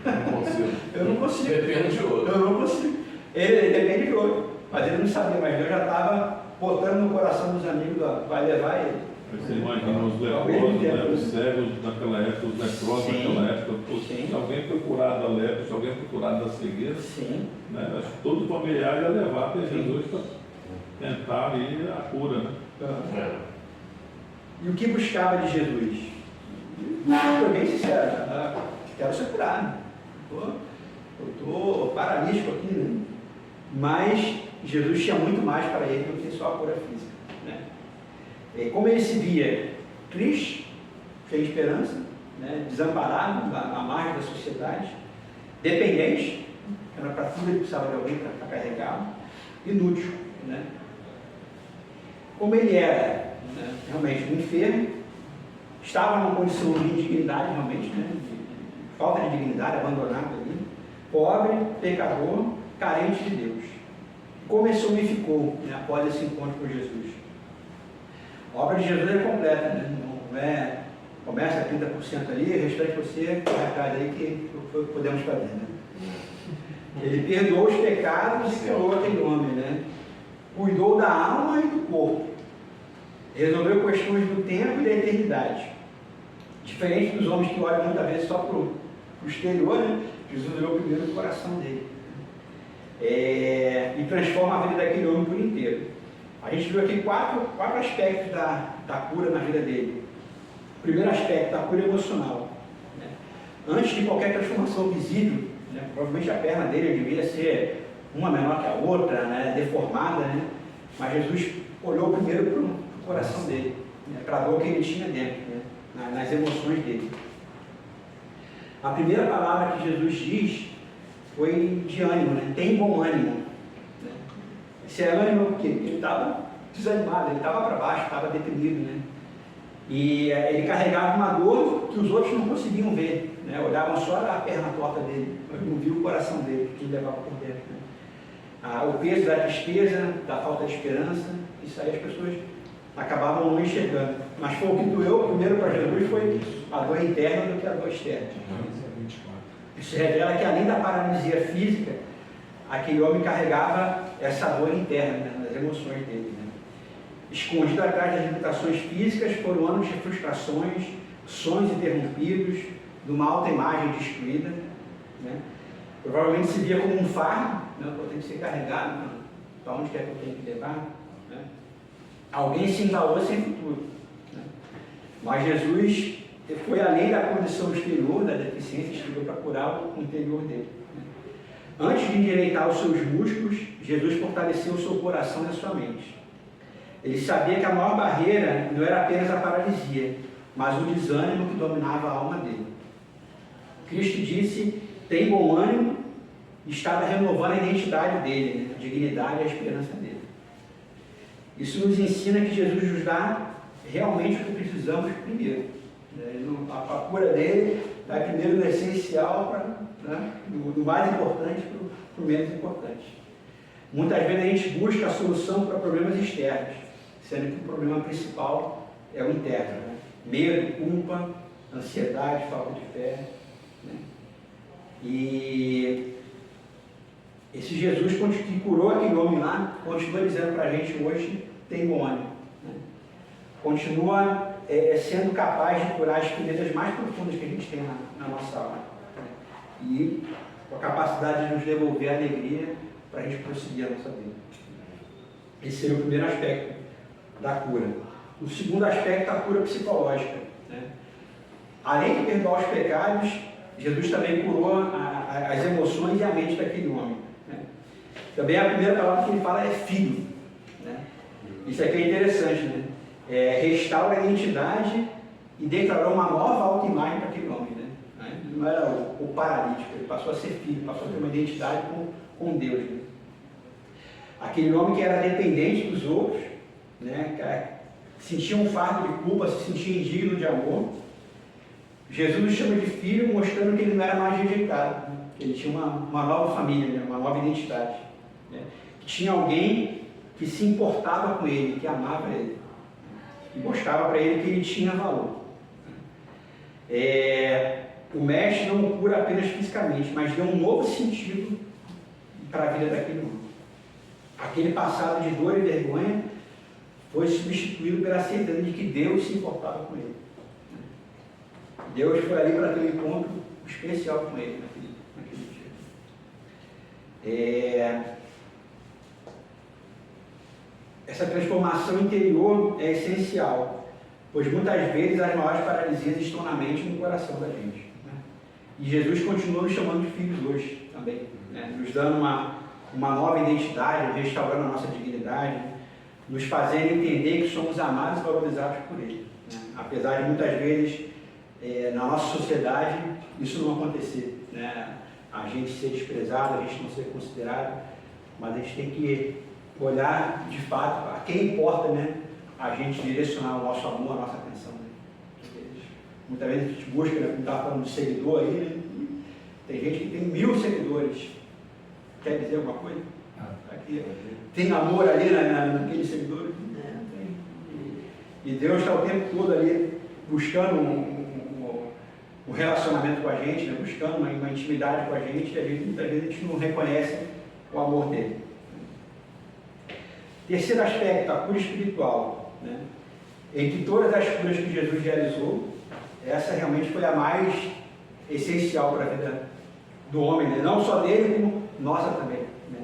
Não consigo. Eu não consigo. Depende de outro. Eu não consigo. Ele depende de outro. Mas ele não sabia, mas Deus já estava botando no coração dos amigos, vai levar ele. Você imagina os leprosos, né? Os cegos naquela época, os leprosos naquela época. Se alguém foi curado da lepra, se alguém foi curado da cegueira, né? Acho que todo familiar ia levar até Jesus para tentar ali a cura, né? E o que buscava de Jesus? Foi bem sincero, quero ser curado. Eu estou paralítico aqui, né? Mas Jesus tinha muito mais para ele do que só a cura física. Né? Como ele se via triste, sem esperança, né? Desamparado à margem da sociedade, dependente, era para tudo ele precisava de alguém para carregá-lo, inútil. Né? Como ele era, né, realmente um enfermo, estava numa condição de indignidade realmente, né, de falta de dignidade, abandonado ali, pobre, pecador, carente de Deus. Como esse homem ficou, né, após esse encontro com Jesus? A obra de Jesus é completa, né? Não é, começa a 30% ali, o restante você vai atrás aí que podemos fazer. Né? Ele perdoou os pecados e curou aquele homem, né? Cuidou da alma e do corpo. Resolveu questões do tempo e da eternidade. Diferente dos homens que olham muitas vezes só para o exterior, né? Jesus olhou primeiro o coração dele. E transforma a vida daquele homem por inteiro. A gente viu aqui quatro aspectos da cura na vida dele. O primeiro aspecto, a cura emocional. antes de qualquer transformação visível, né? Provavelmente a perna dele devia ser uma menor que a outra, né? Deformada, né? Mas Jesus olhou primeiro para o coração dele, né? Para a dor que ele tinha dentro, né? Nas emoções dele. A primeira palavra que Jesus diz foi de ânimo, né? Tem bom ânimo. Né? Esse é ânimo porque ele estava desanimado, ele estava para baixo, estava deprimido, né? E ele carregava uma dor que os outros não conseguiam ver, né? Olhavam só a perna torta dele, mas não viam o coração dele, que ele levava por dentro. Né? O peso da tristeza, da falta de esperança, isso aí as pessoas acabavam não enxergando. Mas foi o que doeu primeiro para Jesus, foi a dor interna do que a dor externa. Isso revela que além da paralisia física, aquele homem carregava essa dor interna, né? Nas emoções dele. Né? Escondido atrás das limitações físicas foram anos de frustrações, sonhos interrompidos, de uma autoimagem destruída. Né? Provavelmente se via como um fardo, né? Eu tenho que ser carregado, né? Para onde quer que eu tenho que levar? Né? Alguém se entalou sem futuro. Né? Mas Jesus foi além da condição exterior, da deficiência, chegou para curar o interior dele. Né? Antes de endireitar os seus músculos, Jesus fortaleceu o seu coração e a sua mente. Ele sabia que a maior barreira não era apenas a paralisia, mas o desânimo que dominava a alma dele. Cristo disse, tem bom ânimo, e estava renovando a identidade dele, né? A dignidade e a esperança dele. Isso nos ensina que Jesus nos dá realmente o que precisamos primeiro. A cura dele vai primeiro no essencial, do mais importante para o menos importante. Muitas vezes a gente busca a solução para problemas externos, sendo que o problema principal é o interno. Né? Medo, culpa, ansiedade, falta de fé. Né? E esse Jesus que curou aquele homem lá, continua dizendo para a gente hoje, tem bom ânimo. Né? Continua sendo capaz de curar as feridas mais profundas que a gente tem na nossa alma. Né? E com a capacidade de nos devolver a alegria para a gente prosseguir a nossa vida. Esse seria o primeiro aspecto da cura. O segundo aspecto é a cura psicológica. Né? Além de perdoar os pecados, Jesus também curou as emoções e a mente daquele homem. Né? Também a primeira palavra que ele fala é filho. Né? Isso aqui é interessante, né? Restaura a identidade e declarou uma nova autoimagem para aquele homem. Né? Ele não era o paralítico, ele passou a ser filho, passou a ter uma identidade com Deus. Né? Aquele homem que era dependente dos outros, né? Sentia um fardo de culpa, se sentia indigno de amor. Jesus o chama de filho, mostrando que ele não era mais rejeitado, né? Que ele tinha uma nova família, né? Uma nova identidade. Né? Que tinha alguém que se importava com ele, que amava ele, e mostrava para ele que ele tinha valor. O mestre não o cura apenas fisicamente, mas deu um novo sentido para a vida daquele homem. Aquele passado de dor e vergonha foi substituído pela certeza de que Deus se importava com ele. Deus foi ali para ter um encontro especial com ele naquele dia. Essa transformação interior é essencial, pois muitas vezes as maiores paralisias estão na mente e no coração da gente. Né? E Jesus continua nos chamando de filhos hoje também, né? Nos dando uma nova identidade, restaurando a nossa dignidade, nos fazendo entender que somos amados e valorizados por Ele. Né? Apesar de muitas vezes, na nossa sociedade, isso não acontecer. Né? A gente ser desprezado, a gente não ser considerado, mas a gente tem que olhar de fato a quem importa, né? A gente direcionar o nosso amor, a nossa atenção. Né? Muitas vezes a gente busca, né? Como estava falando de seguidor aí, né? Tem gente que tem 1000 seguidores. Quer dizer alguma coisa? Aqui, tem amor ali naqueles seguidores? Não tem. E Deus está o tempo todo ali buscando um relacionamento com a gente, né? Buscando uma intimidade com a gente, e muitas vezes a gente não reconhece o amor dele. Terceiro aspecto, a cura espiritual. Né? Entre todas as curas que Jesus realizou, essa realmente foi a mais essencial para a vida do homem, né? Não só dele, como nossa também. Né?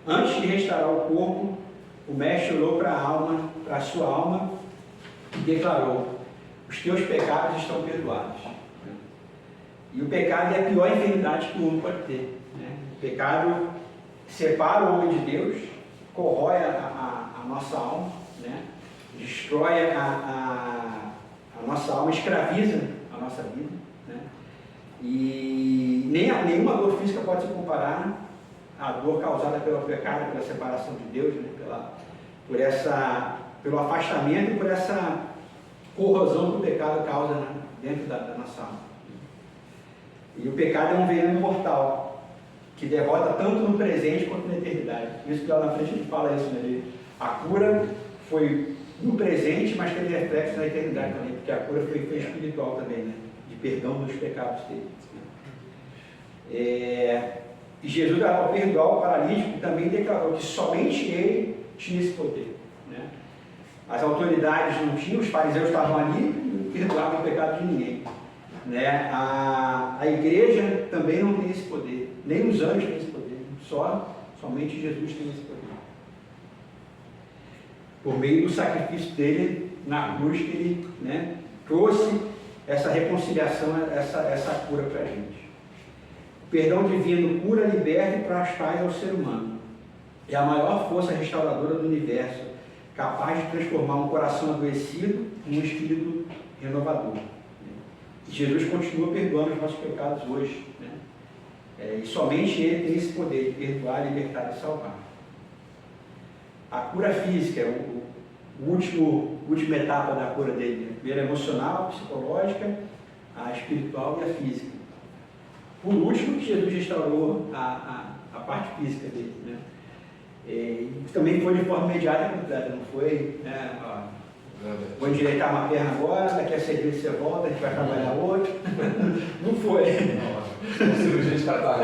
Antes de restaurar o corpo, o mestre olhou para a sua alma e declarou: os teus pecados estão perdoados. E o pecado é a pior enfermidade que o homem pode ter. Né? O pecado separa o homem de Deus, corrói a nossa alma, né? Destrói a nossa alma, escraviza a nossa vida. Né? E nenhuma dor física pode se comparar à dor causada pelo pecado, pela separação de Deus, né? Pelo afastamento e por essa corrosão que o pecado causa dentro da nossa alma. E o pecado é um veneno mortal, que derrota tanto no presente quanto na eternidade. Por isso que lá na frente a gente fala isso, né? A cura foi no presente, mas teve reflexo na eternidade também, porque a cura foi espiritual também, né? De perdão dos pecados dele. E Jesus, ao perdoar o paralítico, também declarou que somente ele tinha esse poder. Né? As autoridades não tinham, os fariseus estavam ali e não perdoavam o pecado de ninguém. Né? A igreja também não tem esse poder, nem os anjos têm esse poder, somente Jesus tem esse poder. Por meio do sacrifício dele na cruz, que ele, né, trouxe essa reconciliação, essa cura para a gente. O perdão divino cura, liberta e traz ao ser humano. É a maior força restauradora do universo, capaz de transformar um coração adoecido em um espírito renovador. E Jesus continua perdoando os nossos pecados hoje. Né? E somente Ele tem esse poder de perdoar, libertar e salvar. A cura física, a última etapa da cura dele. Né? Primeiro a emocional, a psicológica, a espiritual e a física. Por último, que Jesus restaurou a parte física dele. Né? E também foi de forma imediata e completa, não foi, né, vou endireitar uma perna agora, daqui a 6 meses você volta, a gente vai trabalhar outra. Não foi. Cirurgia de catarro.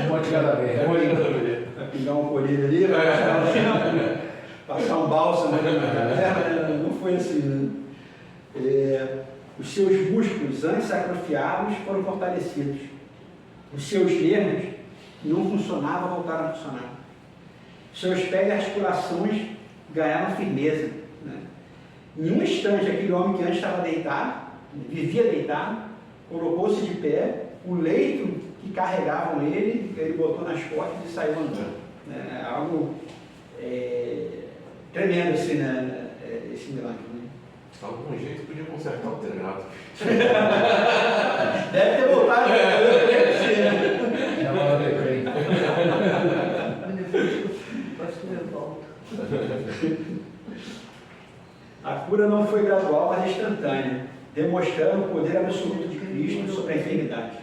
Um monte de cada vez. Vai pingar um colírio ali, vai passar um bálsamo na perna, não foi assim. Né? Os seus músculos, antes atrofiados, foram fortalecidos. Os seus nervos não funcionavam, voltaram a funcionar. Seus pés e articulações ganharam firmeza. Né? Em um instante, aquele homem que antes estava deitado, vivia deitado, colocou-se de pé, o leito que carregavam ele botou nas costas e saiu andando. É algo tremendo esse milagre. Né? Algum jeito podia consertar o telhado. Deve ter voltado. Já manda decreto. A cura não foi gradual, mas instantânea, demonstrando o poder absoluto de Cristo sobre a enfermidade.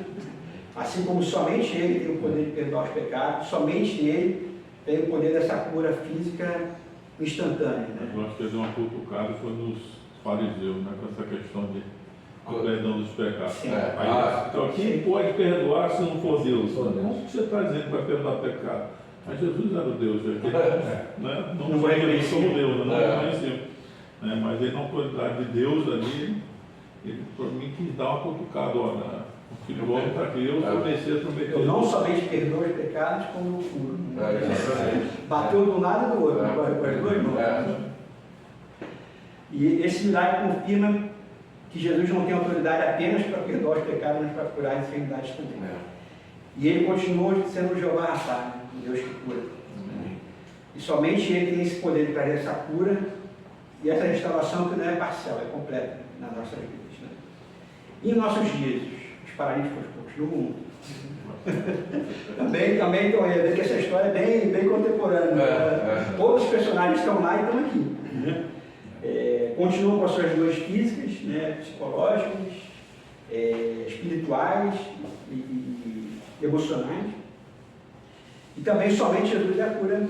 Assim como somente Ele tem o poder de perdoar os pecados, somente Ele tem o poder dessa cura física instantânea. Né? Eu acho que ele deu uma cutucada foi nos fariseus, né, com essa questão de perdão dos pecados. Então, quem pode perdoar se não for Deus? Como você está dizendo que vai perdoar pecado? Mas Jesus era o Deus, né? Não reconheceu como Deus, não reconheceu. Né? Mas ele, na autoridade de Deus ali, ele por mim quis dar uma cutucada, olha, o filho do homem está aqui, eu sou Messias prometido. Eu não somente perdoo os pecados, como eu curo. Bateu de um lado e do outro, com as duas mãos. E esse milagre confirma que Jesus não tem autoridade apenas para perdoar os pecados, mas para curar as enfermidades também. E ele continua sendo o Jeová Rapha, né? Deus que cura. E somente ele tem esse poder de trazer essa cura e essa restauração que não é parcial, é completa nas nossas vidas. Né? E em nossos dias, os paralíticos continuam. também estão aí, ver que essa história é bem contemporânea. Todos os personagens estão lá e estão aqui. Né? Continuam com as suas dores físicas, né, psicológicas, espirituais e emocionais. E também somente Jesus é a cura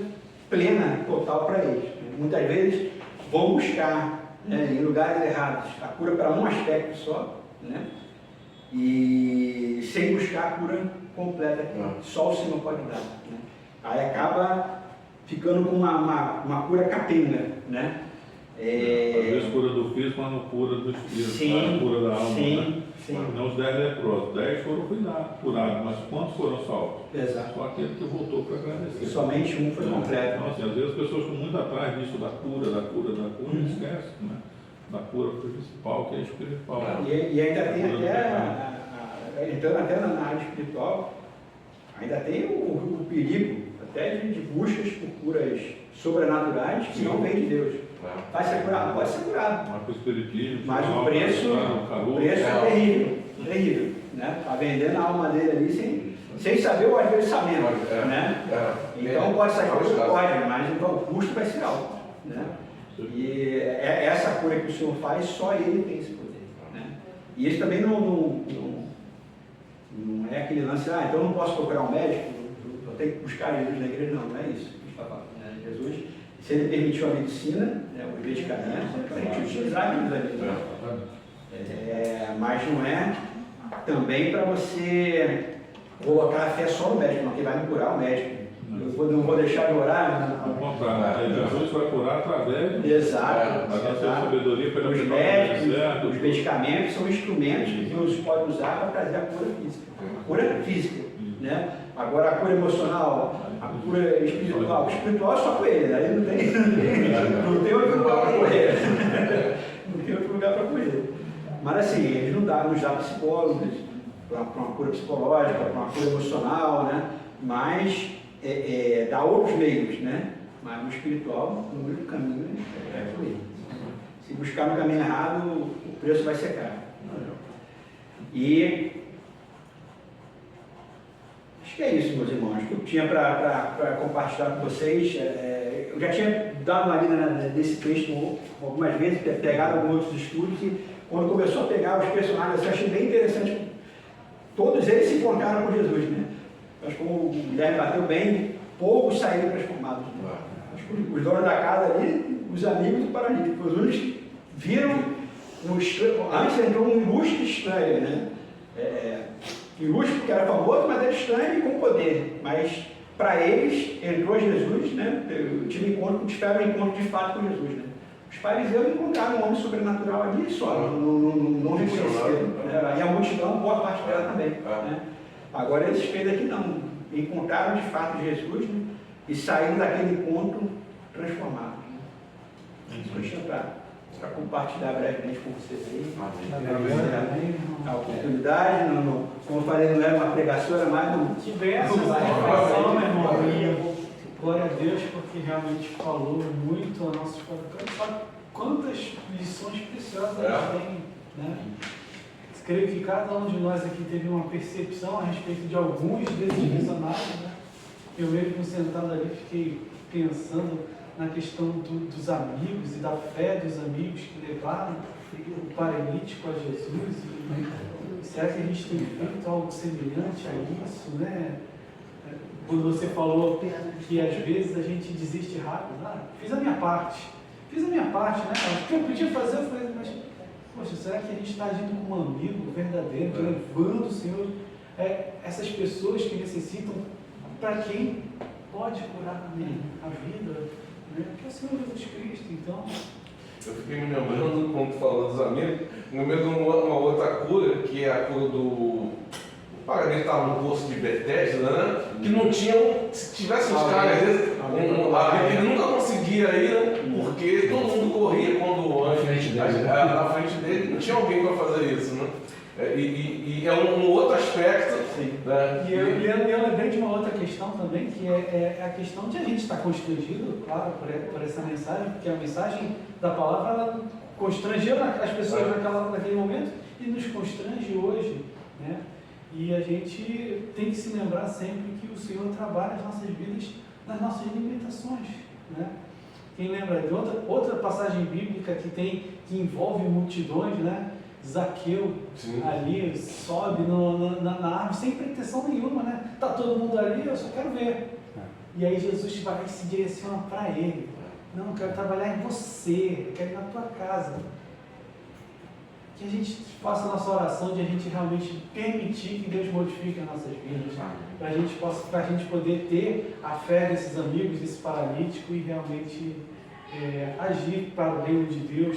plena, total para eles. Muitas vezes vão buscar, né, em lugares errados a cura para um aspecto só, né, e sem buscar a cura completa que só o Senhor pode dar. Né. Aí acaba ficando com uma cura capenga, né? Às vezes cura do físico, mas não cura do espírito, a cura da alma. Né? Não os 10 leprosos, 10 foram curados, mas quantos foram salvos? Exato. Só aquele que voltou para agradecer. Somente um foi completo. Então, assim, às vezes as pessoas estão muito atrás disso, da cura, e esquecem, né? da cura principal, que é espiritual. E ainda tem até, entrando até na área espiritual, ainda tem o perigo até de buscas por curas sobrenaturais que não vêm de Deus. Vai ser curado? Pode ser curado. Mas para o espiritismo, Mas o preço é terrível, terrível. Né? Está vendendo a alma dele ali sem saber o adversamento. Né? Então pode sair coisa, pode, mas então o custo vai ser alto. Né? E essa cura que o Senhor faz, só Ele tem esse poder. Né? E ele também não é aquele lance, então eu não posso procurar um médico, eu tenho que buscar Jesus na igreja. Não é isso que a gente está falando. Né? Jesus, se Ele permitiu a medicina, né, os medicamentos, é para a gente utilizar aquilo ali. Mas não é também para você colocar a fé só no médico, porque vai me curar o médico. Eu não vou deixar de orar. Ao contrário, Jesus vai curar através do... Exato. Da sua sabedoria pela Os médicos, os medicamentos são instrumentos que Deus pode usar para trazer a cura física. A cura física. Né? Agora a cura emocional, a cura espiritual. O espiritual é só com ele, aí não tem outro lugar para correr. Não tem outro lugar para correr. Mas assim, ele nos dá psicólogos para uma cura psicológica, para uma cura emocional, né? Mas dá outros meios, né? Mas no espiritual, no único caminho é por ele. Se buscar no caminho errado, o preço vai ser caro. E acho que é isso, meus irmãos, que eu tinha para compartilhar com vocês. Eu já tinha dado uma lida nesse texto algumas vezes, pegado alguns outros estudos, e quando começou a pegar os personagens, eu achei bem interessante. Todos eles se encontraram com Jesus, né? Mas como o Guilherme bateu bem, poucos saíram transformados. Acho que os donos da casa ali, os amigos do paralítico, os únicos que viram, antes entrou um ilustre estranho, né? Ilustre porque era famoso, mas era estranho e com poder. Mas para eles, entrou Jesus, né? Tiveram um encontro de fato com Jesus, né? Os fariseus encontraram um homem sobrenatural ali só, não reconheceram. Né? E a multidão, boa parte dela também. Né? Agora esses três aqui não, encontraram de fato Jesus, né? E saíram daquele encontro transformados. Deixa eu para compartilhar brevemente com vocês aí. A oportunidade, como eu falei, não era uma pregação, era mais um. Tivesse essa reflexão, meu irmão, e glória a Deus, porque realmente falou muito a nosso coração. Sabe quantas lições preciosas a gente tem, né? Creio que cada um de nós aqui teve uma percepção a respeito de alguns desses personagens, né? Eu mesmo sentado ali fiquei pensando na questão dos amigos e da fé dos amigos que levaram o paralítico a Jesus. E será que a gente tem feito algo semelhante a isso, né? Quando você falou que às vezes a gente desiste rápido, fiz a minha parte, né? O que eu podia fazer, eu falei, mas, poxa, será que a gente está agindo como um amigo verdadeiro, levando o Senhor, essas pessoas que necessitam, para quem pode curar a vida, né? Que é o Senhor Jesus Cristo, então. Eu fiquei me lembrando, quando falou dos amigos, no meio de uma outra cura, que é a cura do paralítico que estava no poço de Betesda, né? Que não tinham, se tivesse uns caras desses, ele nunca conseguia ir, né? Porque todo mundo corria quando o anjo na frente dele, não tinha alguém para fazer isso, né? E é um outro aspecto. Né? E eu lembrei de uma outra questão também, que é a questão de a gente estar constrangido, claro, por essa mensagem, porque a mensagem da palavra ela constrangeu as pessoas naquele momento e nos constrange hoje, né? E a gente tem que se lembrar sempre que o Senhor trabalha as nossas vidas nas nossas limitações, né? Quem lembra de outra passagem bíblica que envolve multidões, né? Zaqueu ali sobe na árvore sem pretensão nenhuma, né? Tá todo mundo ali, eu só quero ver. E aí Jesus vai e se direciona para ele. Não, eu quero trabalhar em você, eu quero ir na tua casa. Que a gente faça a nossa oração de a gente realmente permitir que Deus modifique as nossas vidas, para a gente poder ter a fé desses amigos, desse paralítico e realmente agir para o reino de Deus.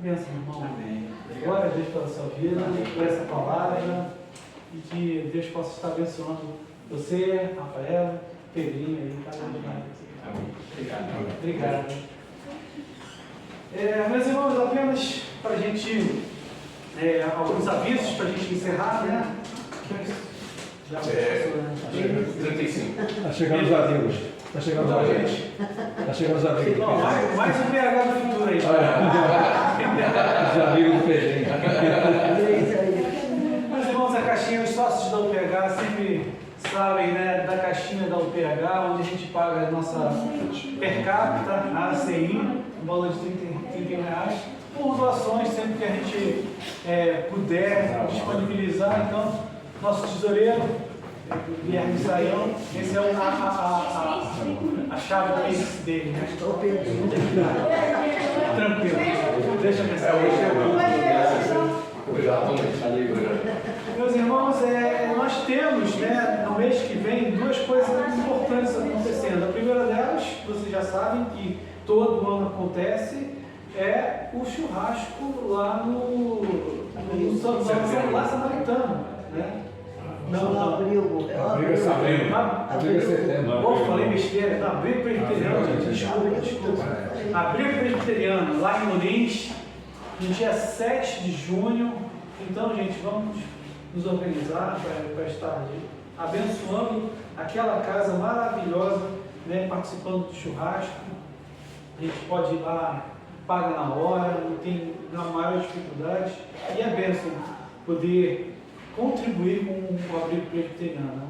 Benção, irmão. Amém. Glória a Deus pela sua vida, por essa palavra, e que Deus possa estar abençoando você, Rafael, Pedrinho aí, cada vez mais. Amém. Obrigado. Obrigado. Meus irmãos, apenas para a gente, alguns avisos para a gente encerrar, né? Já 35. Está chegando os amigos. Está chegando os amigos. Está chegando os amigos. Não, mais um PH do futuro aí. Os amigos do PG. Meus irmãos, a caixinha, os sócios da UPH sempre sabem, né, da caixinha da UPH, onde a gente paga a nossa per capita, a ACI, um valor de R$31, por doações, sempre que a gente puder disponibilizar. Então, nosso tesoureiro, Guilherme Saião, esse é a chave do Pix dele, né? Tranquilo, deixa eu pensar. Meus irmãos, nós temos, né, no mês que vem, duas coisas importantes acontecendo. A primeira delas, vocês já sabem que todo ano acontece, é o churrasco lá no Lá Samaritano, né? Não. Abril. Abril é setembro. Abril é setembro. Pô, falei besteira. Não, Abril Presbiteriano, desculpa. Abril Presbiteriano, lá em Lins, no dia 7 de junho. Então, gente, vamos nos organizar para estar abençoando aquela casa maravilhosa, né, participando do churrasco. A gente pode ir lá, paga na hora, não tem a maior dificuldade. E é bênção poder contribuir com o Abrigo Presbiteriano.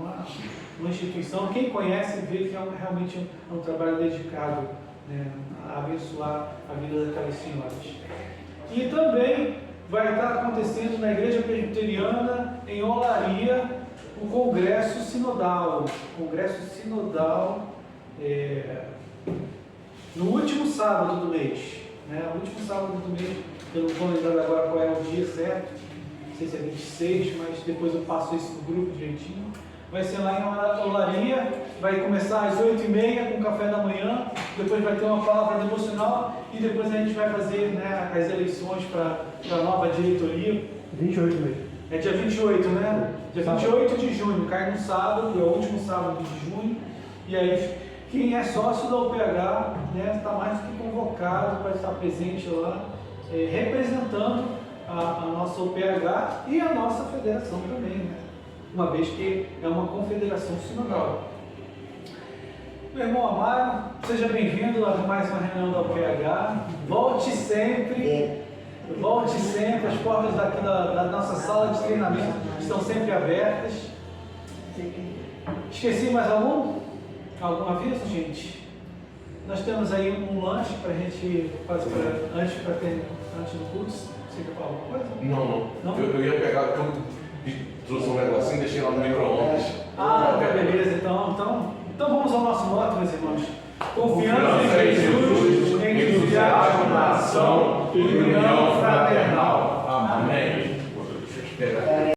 Uma instituição, quem conhece vê que realmente é um trabalho dedicado, né, a abençoar a vida daquelas senhoras. E também vai estar acontecendo na Igreja Presbiteriana, em Olaria, o Congresso Sinodal. No último sábado do mês. Né? O último sábado do mês, eu não estou lembrando agora qual é o dia certo, não sei se é 26, mas depois eu passo isso no grupo direitinho. Vai ser lá em Olaria, vai começar às 8h30 com o café da manhã, depois vai ter uma palavra devocional e depois a gente vai fazer, né, as eleições para a nova diretoria. 28 mesmo. É dia 28, né? Dia 28 de junho, cai no sábado, é o último sábado de junho. E aí, quem é sócio da UPH, né, está mais do que convocado para estar presente lá, representando a nossa UPH e a nossa federação também, né? Uma vez que é uma confederação sinodal. Meu irmão amado, seja bem-vindo a mais uma reunião da UPH. Volte sempre, as portas daqui da nossa sala de treinamento estão sempre abertas. Esqueci mais algum aviso, gente? Nós temos aí um lanche para a gente fazer antes do curso. Você quer falar alguma coisa? Não. Eu ia pegar trouxe um negocinho e deixei lá no micro-ondas. Beleza. Então vamos ao nosso mote, meus irmãos. Confiança em Jesus, entusiasmo na ação e união fraternal.